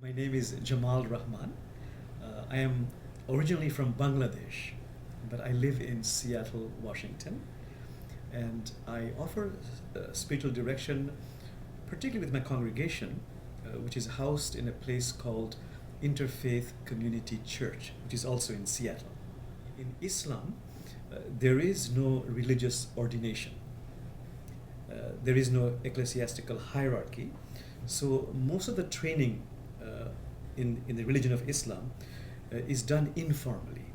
My name is Jamal Rahman. I am originally from Bangladesh, but I live in Seattle, Washington. And I offer spiritual direction, particularly with my congregation, which is housed in a place called Interfaith Community Church, which is also in Seattle. In Islam, there is no religious ordination. There is no ecclesiastical hierarchy. So most of the training in the religion of Islam is done informally,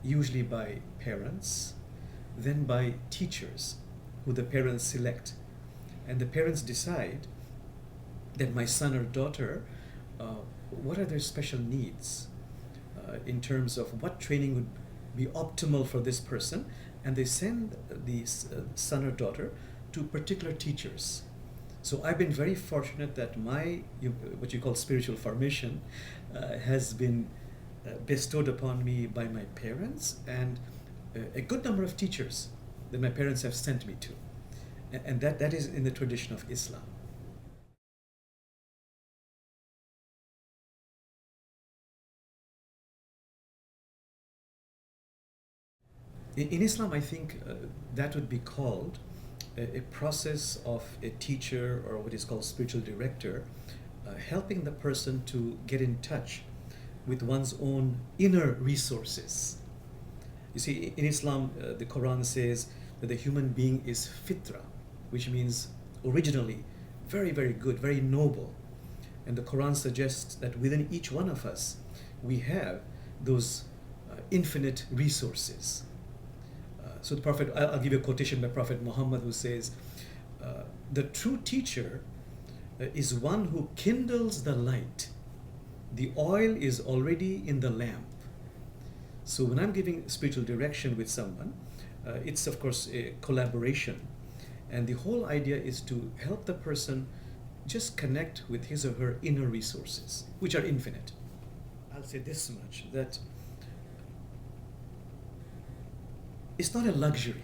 usually by parents, then by teachers who the parents select. And the parents decide that my son or daughter, what are their special needs in terms of what training would be optimal for this person, and they send the son or daughter to particular teachers. So I've been very fortunate that my what you call spiritual formation has been bestowed upon me by my parents and a good number of teachers that my parents have sent me to, and that is in the tradition of Islam. In Islam, I think that would be called a process of a teacher or what is called spiritual director, helping the person to get in touch with one's own inner resources. You see, in Islam, the Quran says that the human being is fitra, which means originally very, very good, very noble. And the Quran suggests that within each one of us, we have those infinite resources. So the Prophet, I'll give you a quotation by Prophet Muhammad who says, the true teacher is one who kindles the light. The oil is already in the lamp. So when I'm giving spiritual direction with someone, it's of course a collaboration. And the whole idea is to help the person just connect with his or her inner resources, which are infinite. I'll say this much, that it's not a luxury.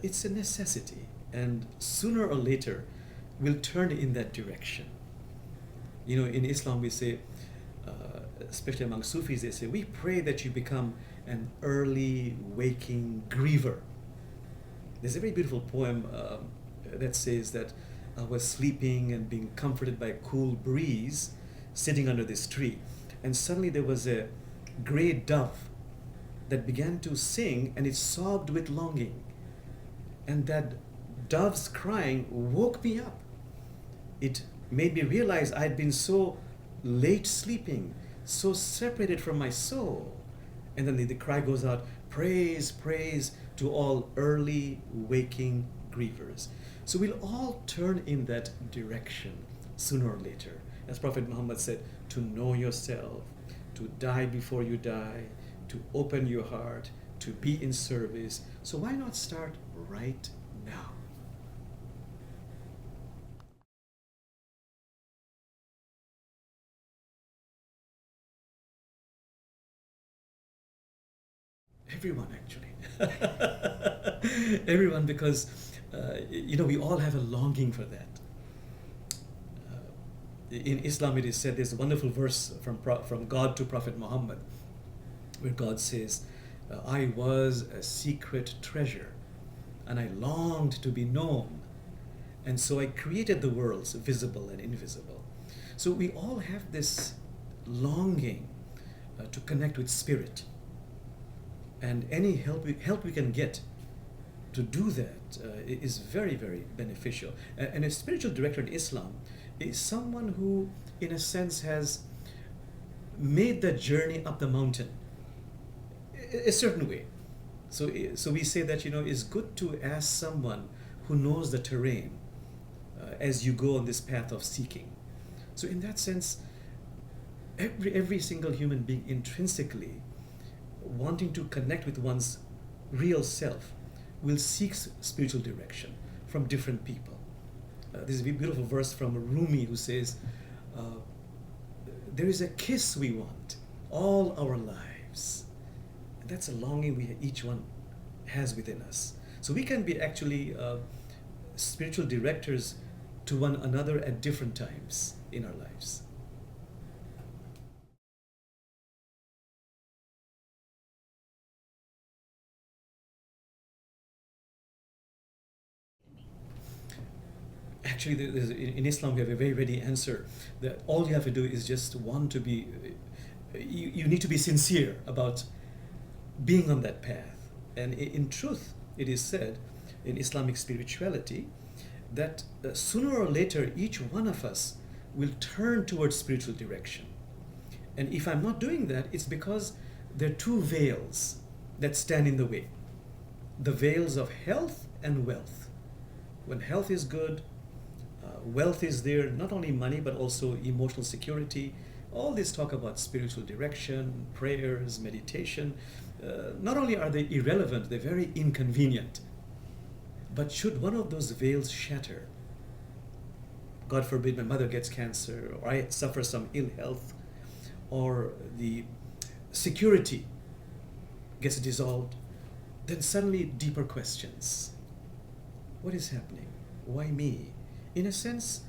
It's a necessity, and sooner or later we'll turn in that direction. You know, in Islam we say, especially among Sufis, they say, we pray that you become an early waking griever. There's a very beautiful poem that says that I was sleeping and being comforted by a cool breeze sitting under this tree, and suddenly there was a gray dove that began to sing, and it sobbed with longing. And that dove's crying woke me up. It made me realize I had been so late sleeping, so separated from my soul. And then the cry goes out, praise, praise to all early waking grievers. So we'll all turn in that direction sooner or later. As Prophet Muhammad said, to know yourself, to die before you die, to open your heart, to be in service. So why not start right now? Everyone, actually. Everyone, because we all have a longing for that. In Islam, it is said, there's a wonderful verse from God to Prophet Muhammad, where God says, I was a secret treasure, and I longed to be known. And so I created the worlds, visible and invisible. So we all have this longing to connect with spirit. And any help we can get to do that is very, very beneficial. And a spiritual director in Islam is someone who, in a sense, has made the journey up the mountain a certain way. So we say that, it's good to ask someone who knows the terrain as you go on this path of seeking. So in that sense, every single human being intrinsically wanting to connect with one's real self will seek spiritual direction from different people. There's a beautiful verse from Rumi who says, there is a kiss we want all our lives. And that's a longing each one has within us. So we can be actually spiritual directors to one another at different times in our lives. Actually, in Islam, we have a very ready answer. That all you have to do is just want to be, you need to be sincere about being on that path. And in truth, it is said in Islamic spirituality that sooner or later, each one of us will turn towards spiritual direction. And if I'm not doing that, it's because there are two veils that stand in the way. The veils of health and wealth. When health is good, wealth is there, not only money, but also emotional security. All this talk about spiritual direction, prayers, meditation, not only are they irrelevant, they're very inconvenient. But should one of those veils shatter, God forbid my mother gets cancer, or I suffer some ill health, or the security gets dissolved, then suddenly deeper questions. What is happening? Why me? In a sense,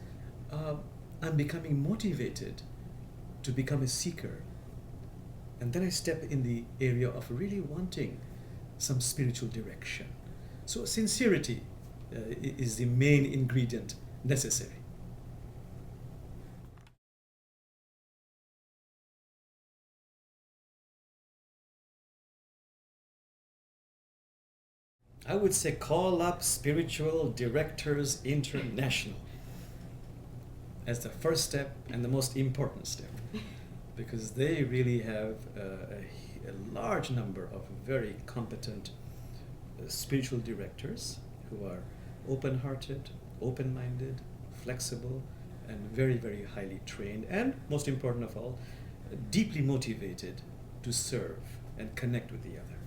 I'm becoming motivated to become a seeker. And then I step in the area of really wanting some spiritual direction. So sincerity is the main ingredient necessary. I would say call up Spiritual Directors International as the first step and the most important step, because they really have a large number of very competent spiritual directors who are open-hearted, open-minded, flexible, and very, very highly trained, and most important of all, deeply motivated to serve and connect with the other.